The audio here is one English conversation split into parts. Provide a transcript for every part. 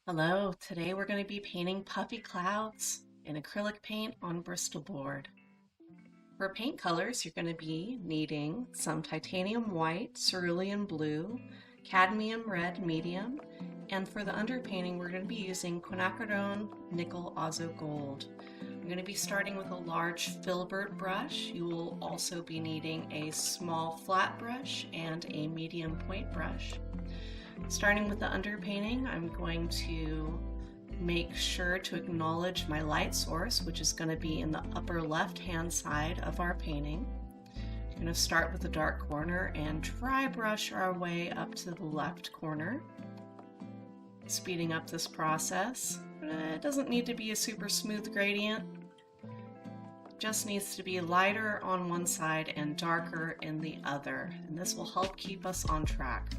Hello, today we're going to be painting puffy clouds in acrylic paint on Bristol board. For paint colors, you're going to be needing some titanium white, cerulean blue, cadmium red medium, and for the underpainting we're going to be using quinacridone nickel azo gold. I'm going to be starting with a large filbert brush. You will also be needing a small flat brush and a medium point brush. Starting with the underpainting, I'm going to make sure to acknowledge my light source, which is going to be in the upper left hand side of our painting. I'm going to start with the dark corner and dry brush our way up to the left corner, speeding up this process. It doesn't need to be a super smooth gradient, it just needs to be lighter on one side and darker in the other, and this will help keep us on track.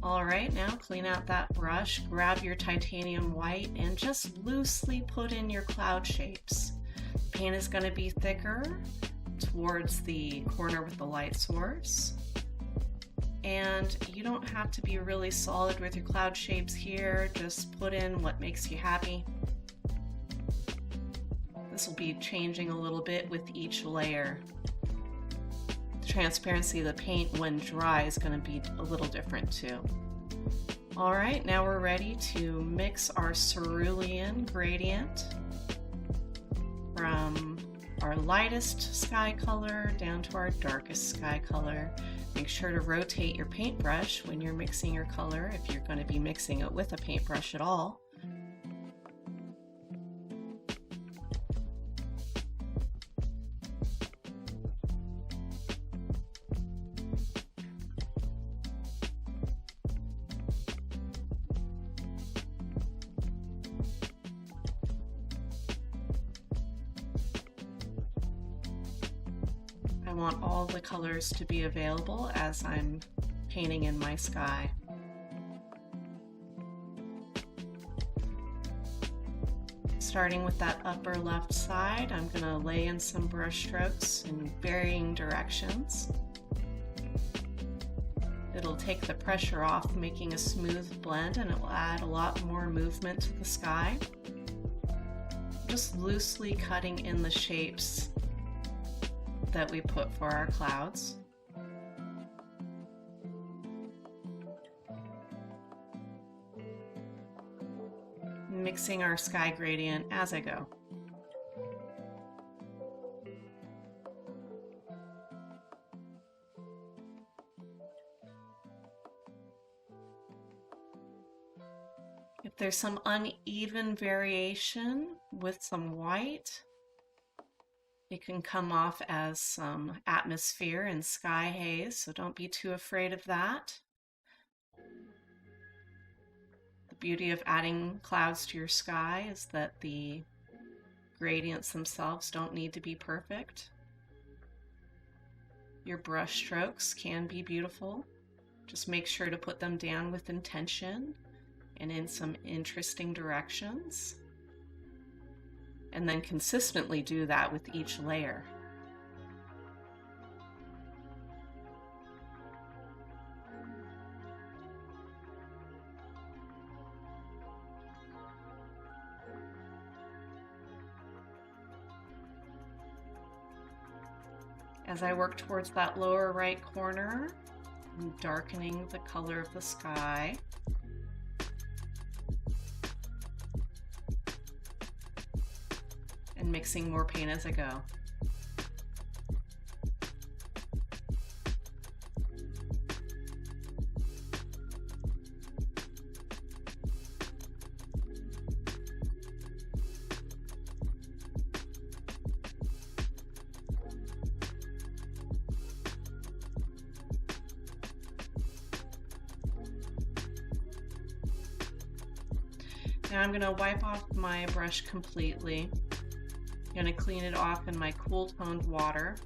Alright, now clean out that brush, grab your titanium white, and just loosely put in your cloud shapes. Paint is going to be thicker towards the corner with the light source. And you don't have to be really solid with your cloud shapes here, just put in what makes you happy. This will be changing a little bit with each layer. Transparency of the paint when dry is going to be a little different too. Alright, now we're ready to mix our cerulean gradient from our lightest sky color down to our darkest sky color. Make sure to rotate your paintbrush when you're mixing your color, if you're going to be mixing it with a paintbrush at all. I want all the colors to be available as I'm painting in my sky. Starting with that upper left side, I'm going to lay in some brush strokes in varying directions. It'll take the pressure off, making a smooth blend, and it will add a lot more movement to the sky. Just loosely cutting in the shapes that we put for our clouds. Mixing our sky gradient as I go. If there's some uneven variation with some white, it can come off as some atmosphere and sky haze, so don't be too afraid of that. The beauty of adding clouds to your sky is that the gradients themselves don't need to be perfect. Your brush strokes can be beautiful. Just make sure to put them down with intention and in some interesting directions. And then consistently do that with each layer. As I work towards that lower right corner, I'm darkening the color of the sky. And mixing more paint as I go. Now I'm going to wipe off my brush completely. I'm going to clean it off in my cool toned water.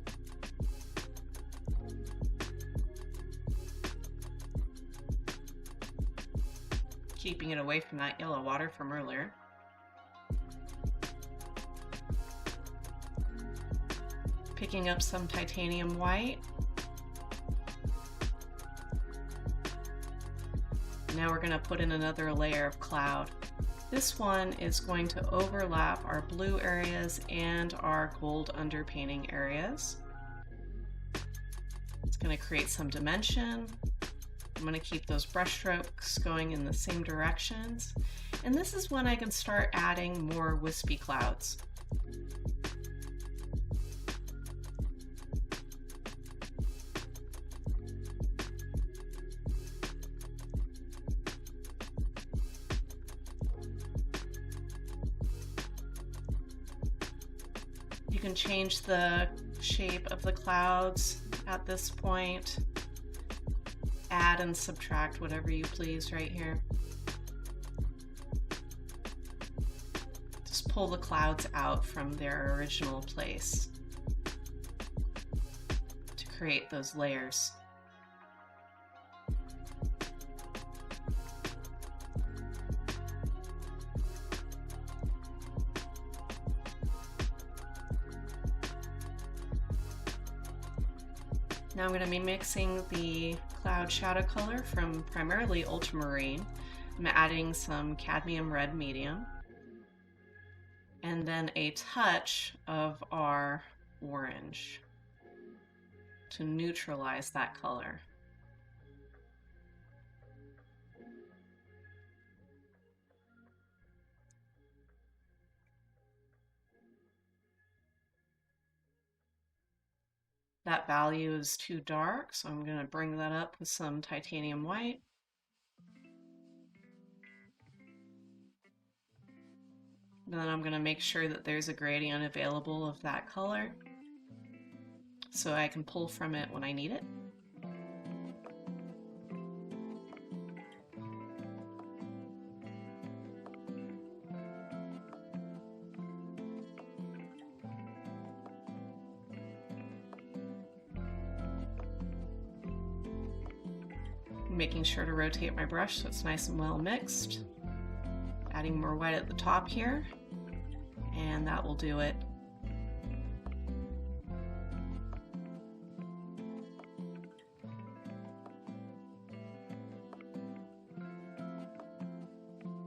Keeping it away from that yellow water from earlier. Picking up some titanium white. Now we're going to put in another layer of cloud. This one is going to overlap our blue areas and our gold underpainting areas. It's going to create some dimension. I'm going to keep those brush strokes going in the same directions. And this is when I can start adding more wispy clouds. You can change the shape of the clouds at this point. Add and subtract whatever you please right here. Just pull the clouds out from their original place to create those layers. Now I'm going to be mixing the cloud shadow color from primarily ultramarine. I'm adding some cadmium red medium and then a touch of our orange to neutralize that color. That value is too dark, so I'm going to bring that up with some titanium white. Then I'm going to make sure that there's a gradient available of that color so I can pull from it when I need it. Making sure to rotate my brush so it's nice and well mixed. Adding more white at the top here, and that will do it.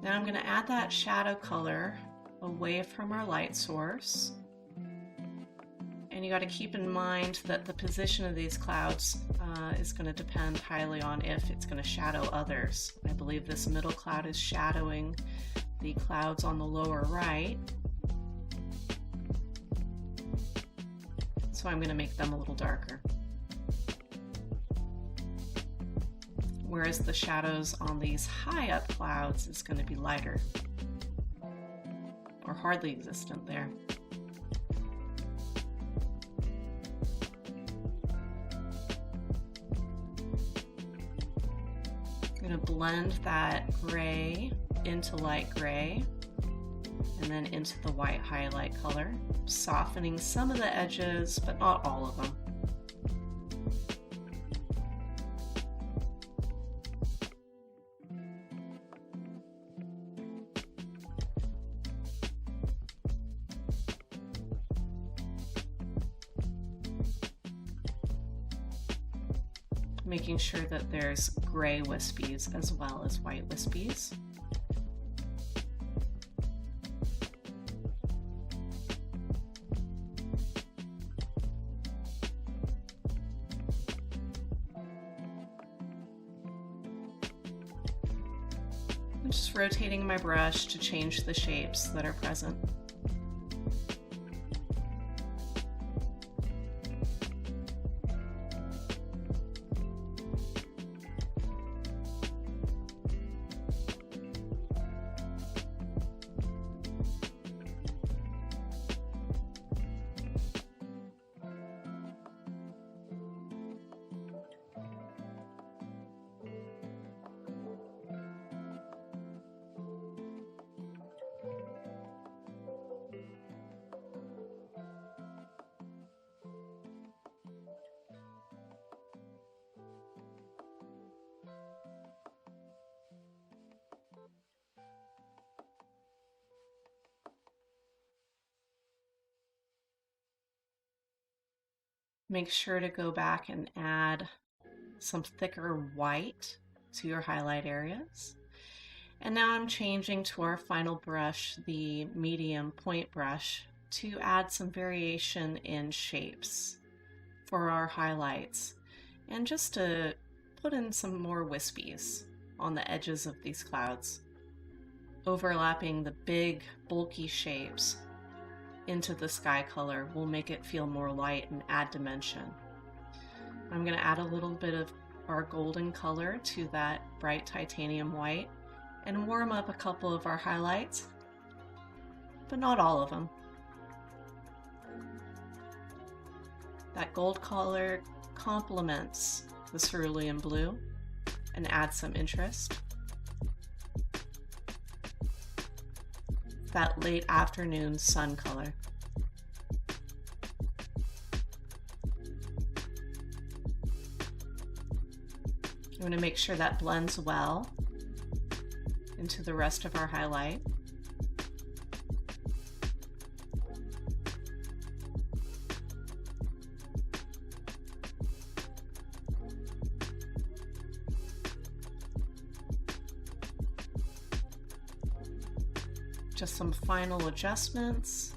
Now I'm going to add that shadow color away from our light source. And you got to keep in mind that the position of these clouds is going to depend highly on if it's going to shadow others. I believe this middle cloud is shadowing the clouds on the lower right. So I'm going to make them a little darker. Whereas the shadows on these high up clouds is going to be lighter or hardly existent there. I'm going to blend that gray into light gray and then into the white highlight color, softening some of the edges, but not all of them. Making sure that there's gray wispies as well as white wispies. I'm just rotating my brush to change the shapes that are present. Make sure to go back and add some thicker white to your highlight areas. And now I'm changing to our final brush, the medium point brush, to add some variation in shapes for our highlights, and just to put in some more wispies on the edges of these clouds, overlapping the big bulky shapes into the sky color will make it feel more light and add dimension. I'm going to add a little bit of our golden color to that bright titanium white and warm up a couple of our highlights, but not all of them. That gold color complements the cerulean blue and adds some interest. That late afternoon sun color. I'm going to make sure that blends well into the rest of our highlight. Just some final adjustments.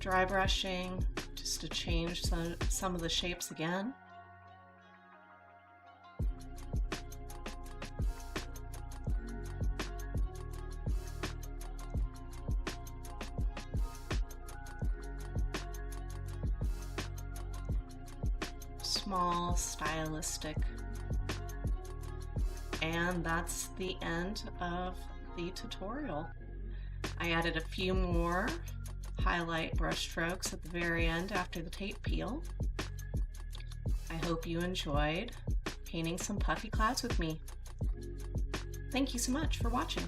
Dry brushing just to change some of the shapes again. Small, stylistic. And that's the end of the tutorial. I added a few more highlight brush strokes at the very end after the tape peel. I hope you enjoyed painting some puffy clouds with me. Thank you so much for watching.